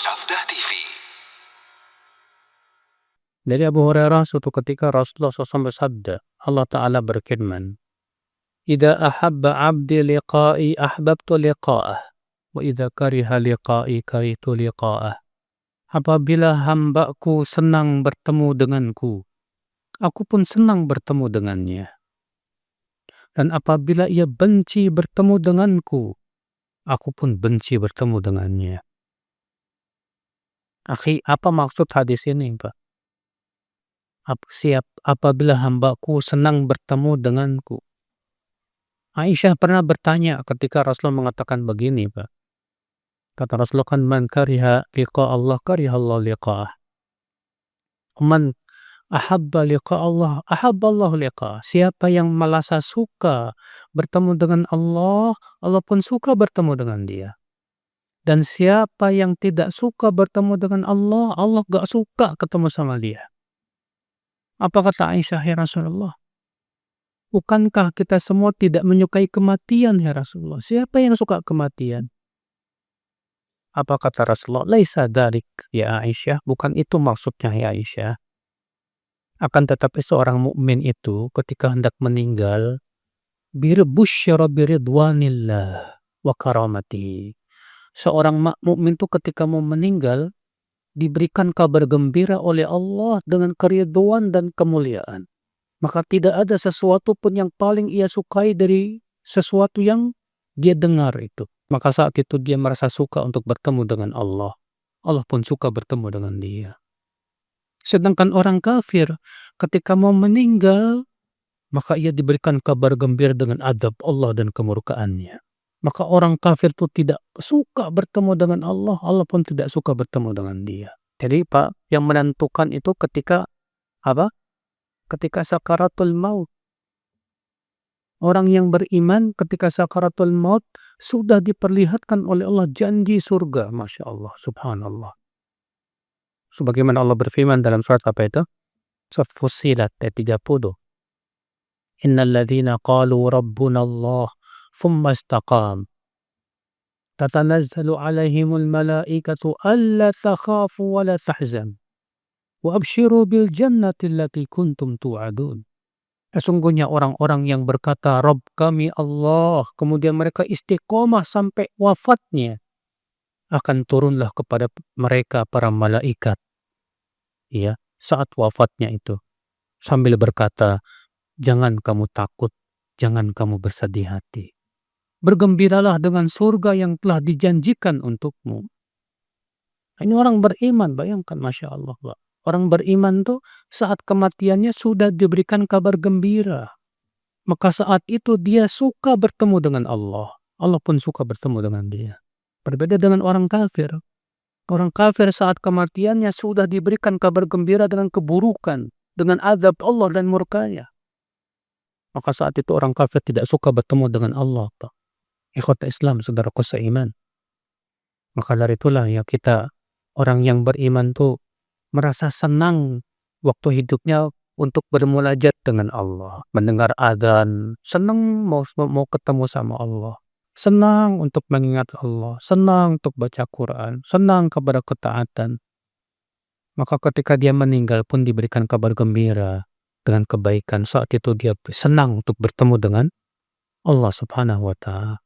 Sabda TV. Dari Abu Hurairah suatu ketika Rasulullah SAW bersabda, Allah Ta'ala berfirman, "Idza ahabba 'abdi liqa'i ahbabtu liqa'ah, wa idza kariha liqa'i karitu liqa'ah." Apabila hambaku senang bertemu denganku, aku pun senang bertemu dengannya. Dan apabila ia benci bertemu denganku, aku pun benci bertemu dengannya. Akhi, apa maksud hadis ini, Pak? Apabila hambaku senang bertemu denganku. Aisyah pernah bertanya ketika Rasulullah mengatakan begini, Pak. Kata Rasulullah kan, man kariha liqa Allah kariha Allah liqa'ah. Man ahabba liqa Allah ahabba Allah liqa'ah. Siapa yang merasa suka bertemu dengan Allah, Allah pun suka bertemu dengan dia. Dan siapa yang tidak suka bertemu dengan Allah, Allah gak suka ketemu sama dia. Apa kata Aisyah, ya Rasulullah? Bukankah kita semua tidak menyukai kematian, ya Rasulullah? Siapa yang suka kematian? Apa kata Rasulullah? Laisa dzalik ya Aisyah, bukan itu maksudnya ya Aisyah. Akan tetapi seorang mukmin itu ketika hendak meninggal, busyara biridwanillah wa karamati. Seorang mukmin itu ketika mau meninggal diberikan kabar gembira oleh Allah dengan keridhaan dan kemuliaan. Maka tidak ada sesuatu pun yang paling ia sukai dari sesuatu yang dia dengar itu. Maka saat itu dia merasa suka untuk bertemu dengan Allah. Allah pun suka bertemu dengan dia. Sedangkan orang kafir ketika mau meninggal, maka ia diberikan kabar gembira dengan adab Allah dan kemurkaannya. Maka orang kafir itu tidak suka bertemu dengan Allah, Allah pun tidak suka bertemu dengan dia. Jadi Pak, yang menentukan itu ketika apa? Ketika sakaratul maut. Orang yang beriman ketika sakaratul maut sudah diperlihatkan oleh Allah janji surga. Masya Allah, subhanallah. Sebagaimana Allah berfirman dalam surat apa itu? Surat Fussilat ayat 30. Innal ladzina qalu rabbuna Allah thumma istaqam. Tatanazzalu alaihimul malaikatu alla takhafu wa la tahzan. Wa abshiru bil jannati allati kuntum tu'adun. Sesungguhnya orang-orang yang berkata Rabb kami Allah, kemudian mereka istiqomah sampai wafatnya, akan turunlah kepada mereka para malaikat, ya, saat wafatnya itu, sambil berkata, jangan kamu takut, jangan kamu bersedih hati, bergembiralah dengan surga yang telah dijanjikan untukmu. Ini orang beriman, bayangkan, Masya Allah, Pak. Orang beriman tuh saat kematiannya sudah diberikan kabar gembira. Maka saat itu dia suka bertemu dengan Allah. Allah pun suka bertemu dengan dia. Berbeda dengan orang kafir. Orang kafir saat kematiannya sudah diberikan kabar gembira dengan keburukan, dengan azab Allah dan murkanya. Maka saat itu orang kafir tidak suka bertemu dengan Allah, Pak. Ikhwata Islam, saudaraku seiman. Maka dari itulah ya kita, orang yang beriman tuh merasa senang waktu hidupnya untuk bermunajat dengan Allah, mendengar adzan, senang mau ketemu sama Allah, senang untuk mengingat Allah, senang untuk baca Quran, senang kepada ketaatan. Maka ketika dia meninggal pun diberikan kabar gembira dengan kebaikan. Saat itu dia senang untuk bertemu dengan Allah Subhanahu wa Ta'ala.